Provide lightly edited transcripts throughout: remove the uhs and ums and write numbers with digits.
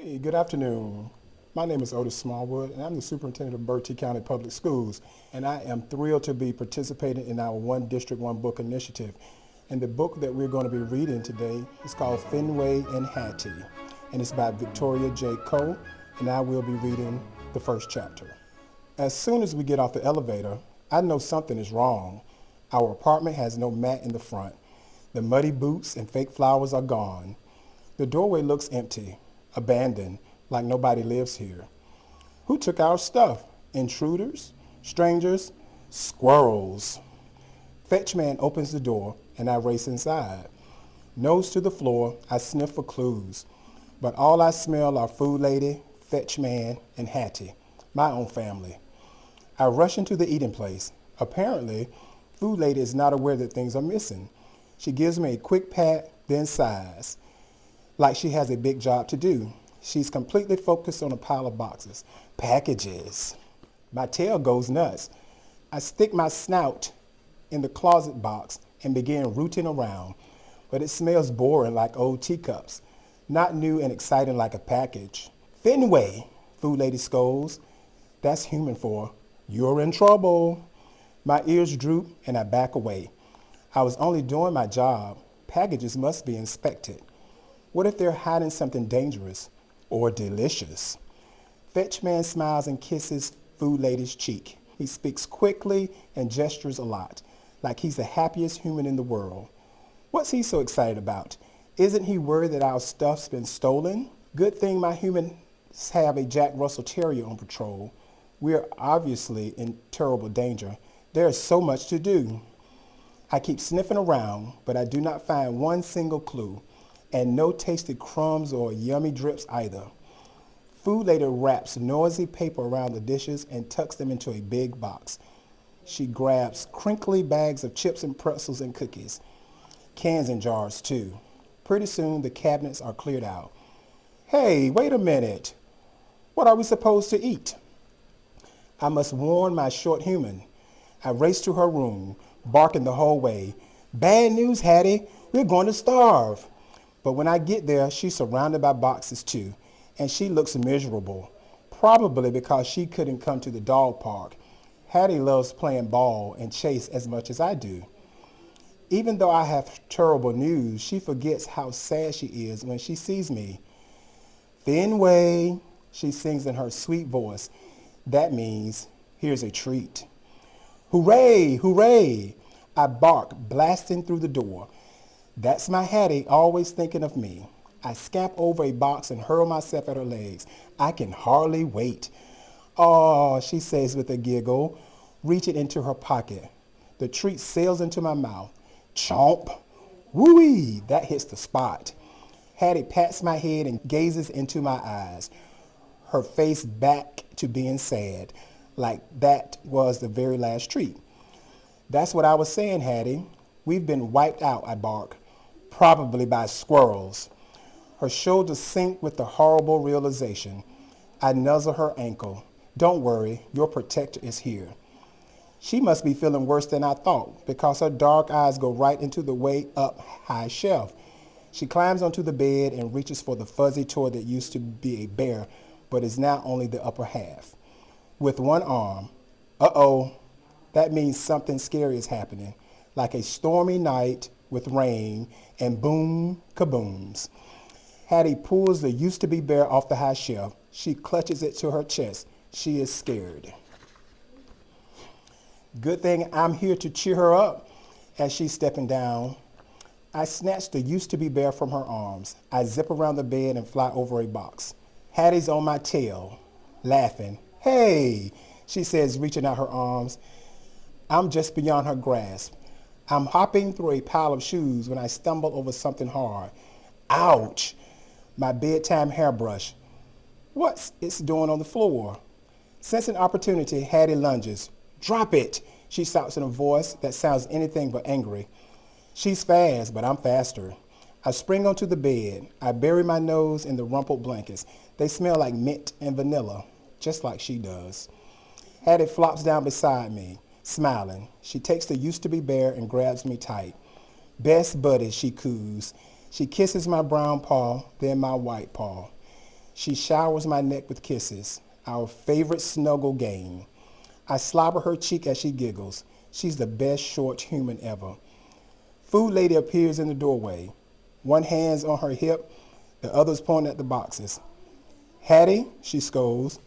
Hey, good afternoon. My name is Otis Smallwood, and I'm the superintendent of Bertie County Public Schools, and I am thrilled to be participating in our One District, One Book initiative. And the book that we're going to be reading today is called Fenway and Hattie, and it's by Victoria J. Coe, and I will be reading the first chapter. As soon as we get off the elevator, I know something is wrong. Our apartment has no mat in the front. The muddy boots and fake flowers are gone. The doorway looks empty, abandoned, like nobody lives here. Who took our stuff? Intruders? Strangers? Squirrels. Fetch man opens the door and I race inside. Nose to the floor, I sniff for clues. But all I smell are food lady, fetch man, and Hattie, my own family. I rush into the eating place. Apparently, food lady is not aware that things are missing. She gives me a quick pat, then sighs, like she has a big job to do. She's completely focused on a pile of boxes. Packages. My tail goes nuts. I stick my snout in the closet box and begin rooting around, but it smells boring like old teacups, not new and exciting like a package. Fenway, food lady scolds. That's human for, you're in trouble. My ears droop and I back away. I was only doing my job. Packages must be inspected. What if they're hiding something dangerous or delicious? Fetch man smiles and kisses food lady's cheek. He speaks quickly and gestures a lot, like he's the happiest human in the world. What's he so excited about? Isn't he worried that our stuff's been stolen? Good thing my humans have a Jack Russell Terrier on patrol. We're obviously in terrible danger. There is so much to do. I keep sniffing around, but I do not find one single clue, and no tasted crumbs or yummy drips either. Food lady wraps noisy paper around the dishes and tucks them into a big box. She grabs crinkly bags of chips and pretzels and cookies, cans and jars too. Pretty soon the cabinets are cleared out. Hey, wait a minute. What are we supposed to eat? I must warn my short human. I race to her room, barking the whole way. Bad news, Hattie. We're going to starve. But when I get there, she's surrounded by boxes too, and she looks miserable, probably because she couldn't come to the dog park. Hattie loves playing ball and chase as much as I do. Even though I have terrible news, she forgets how sad she is when she sees me. Fenway, she sings in her sweet voice. That means, here's a treat. Hooray, hooray! I bark, blasting through the door. That's my Hattie, always thinking of me. I scamp over a box and hurl myself at her legs. I can hardly wait. Oh, she says with a giggle, reaching into her pocket. The treat sails into my mouth. Chomp! Woo-wee! That hits the spot. Hattie pats my head and gazes into my eyes, her face back to being sad, like that was the very last treat. That's what I was saying, Hattie. We've been wiped out, I bark, probably by squirrels. Her shoulders sink with the horrible realization. I nuzzle her ankle. Don't worry, your protector is here. She must be feeling worse than I thought because her dark eyes go right into the way up high shelf. She climbs onto the bed and reaches for the fuzzy toy that used to be a bear, but is now only the upper half. With one arm, uh-oh, that means something scary is happening, like a stormy night with rain and boom, kabooms. Hattie pulls the used-to-be bear off the high shelf. She clutches it to her chest. She is scared. Good thing I'm here to cheer her up as she's stepping down. I snatch the used-to-be bear from her arms. I zip around the bed and fly over a box. Hattie's on my tail, laughing. Hey, she says, reaching out her arms. I'm just beyond her grasp. I'm hopping through a pile of shoes when I stumble over something hard. Ouch! My bedtime hairbrush. What's it doing on the floor? Sensing opportunity, Hattie lunges. Drop it, she shouts in a voice that sounds anything but angry. She's fast, but I'm faster. I spring onto the bed. I bury my nose in the rumpled blankets. They smell like mint and vanilla, just like she does. Hattie flops down beside me, smiling. She takes the used-to-be bear and grabs me tight. Best buddy, she coos. She kisses my brown paw, then my white paw. She showers my neck with kisses, our favorite snuggle game. I slobber her cheek as she giggles. She's the best short human ever. Food lady appears in the doorway. One hand's on her hip, the other's pointing at the boxes. Hattie, she scolds.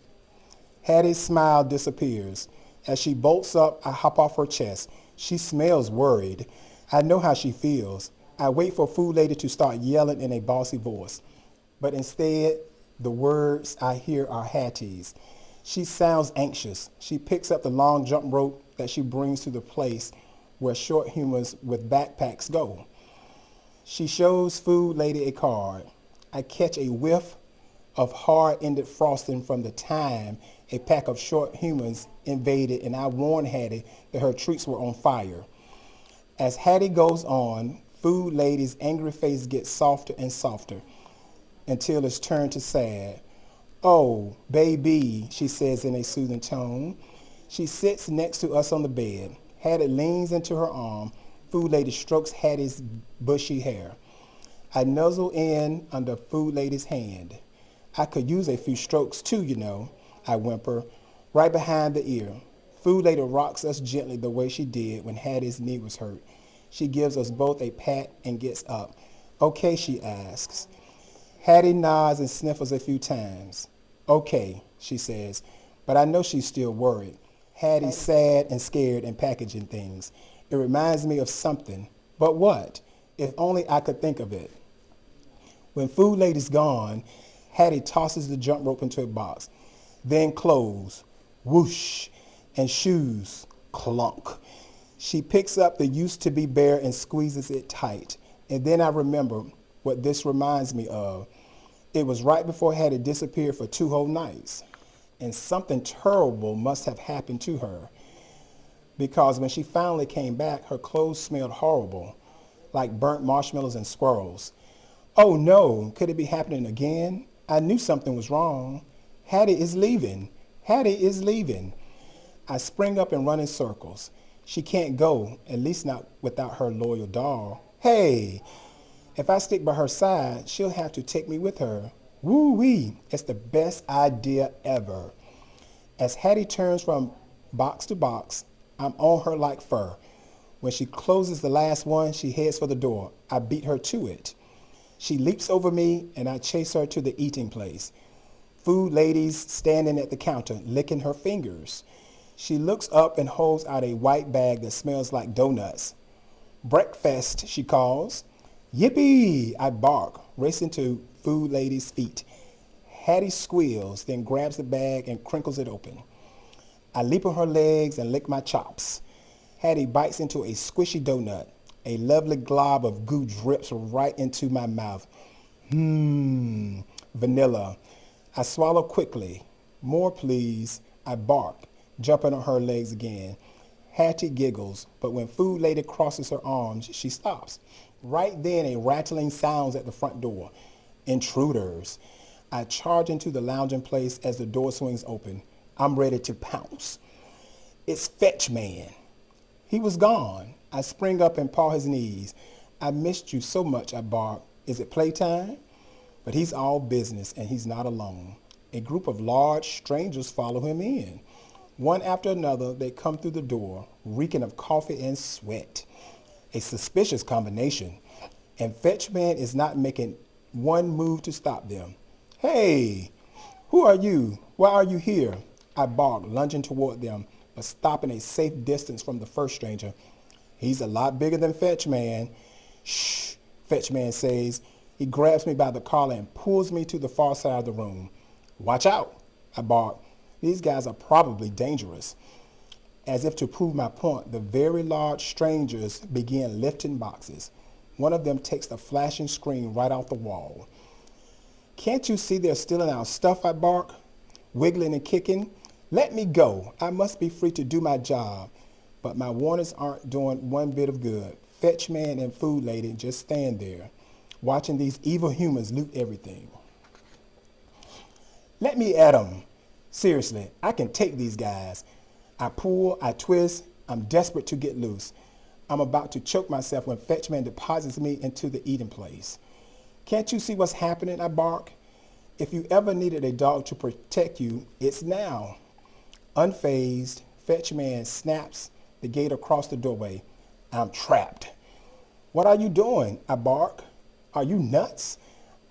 Hattie's smile disappears. As she bolts up, I hop off her chest. She smells worried. I know how she feels. I wait for food lady to start yelling in a bossy voice. But instead, the words I hear are Hattie's. She sounds anxious. She picks up the long jump rope that she brings to the place where short humans with backpacks go. She shows food lady a card. I catch a whiff of hard-ended frosting from the time a pack of short humans invaded, and I warned Hattie that her treats were on fire. As Hattie goes on, food lady's angry face gets softer and softer until it's turned to sad. "Oh, baby," she says in a soothing tone. She sits next to us on the bed. Hattie leans into her arm. Food lady strokes Hattie's bushy hair. I nuzzle in under food lady's hand. "I could use a few strokes too, you know," I whimper, right behind the ear. Food lady rocks us gently the way she did when Hattie's knee was hurt. She gives us both a pat and gets up. "Okay," she asks. Hattie nods and sniffles a few times. "Okay," she says, but I know she's still worried. Hattie's sad and scared and packaging things. It reminds me of something. But what? If only I could think of it. When food lady's gone, Hattie tosses the jump rope into a box. Then clothes, whoosh, and shoes, clunk. She picks up the used-to-be bear and squeezes it tight. And then I remember what this reminds me of. It was right before Hattie disappeared for 2 whole nights. And something terrible must have happened to her. Because when she finally came back, her clothes smelled horrible, like burnt marshmallows and squirrels. Oh no, could it be happening again? I knew something was wrong. Hattie is leaving. Hattie is leaving. I spring up and run in circles. She can't go, at least not without her loyal doll. Hey, if I stick by her side, she'll have to take me with her. Woo-wee, it's the best idea ever. As Hattie turns from box to box, I'm on her like fur. When she closes the last one, she heads for the door. I beat her to it. She leaps over me, and I chase her to the eating place. Food lady's standing at the counter, licking her fingers. She looks up and holds out a white bag that smells like donuts. "Breakfast," she calls. "Yippee!" I bark, racing to food lady's feet. Hattie squeals, then grabs the bag and crinkles it open. I leap on her legs and lick my chops. Hattie bites into a squishy donut. A lovely glob of goo drips right into my mouth. Vanilla. I swallow quickly. "More, please," I bark, jumping on her legs again. Hattie giggles, but when food lady crosses her arms, she stops. Right then, a rattling sounds at the front door. Intruders. I charge into the lounging place as the door swings open. I'm ready to pounce. It's Fetch Man. He was gone. I spring up and paw his knees. "I missed you so much," I bark. "Is it playtime?" But he's all business, and he's not alone. A group of large strangers follow him in. One after another, they come through the door, reeking of coffee and sweat. A suspicious combination. And Fetch Man is not making one move to stop them. "Hey, who are you? Why are you here?" I bark, lunging toward them, but stopping a safe distance from the first stranger. "He's a lot bigger than Fetch Man." "Shh," Fetch Man says. He grabs me by the collar and pulls me to the far side of the room. "Watch out," I bark. "These guys are probably dangerous." As if to prove my point, the very large strangers begin lifting boxes. One of them takes the flashing screen right off the wall. "Can't you see they're stealing our stuff?" I bark, wiggling and kicking. "Let me go. I must be free to do my job." But my warnings aren't doing one bit of good. Fetch Man and food lady just stand there, watching these evil humans loot everything. "Let me at them. Seriously, I can take these guys." I pull, I twist. I'm desperate to get loose. I'm about to choke myself when Fetch Man deposits me into the eating place. "Can't you see what's happening?" I bark. If you ever needed a dog to protect you, it's now. Unfazed, Fetch Man snaps the gate across the doorway. I'm trapped. What are you doing? I bark. Are you nuts?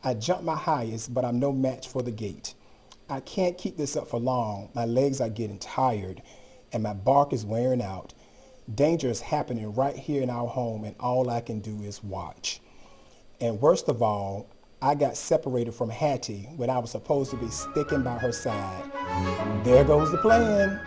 I jump my highest, but I'm no match for the gate. I can't keep this up for long. My legs are getting tired, and my bark is wearing out. Danger is happening right here in our home, and all I can do is watch. And worst of all, I got separated from Hattie when I was supposed to be sticking by her side. There goes the plan.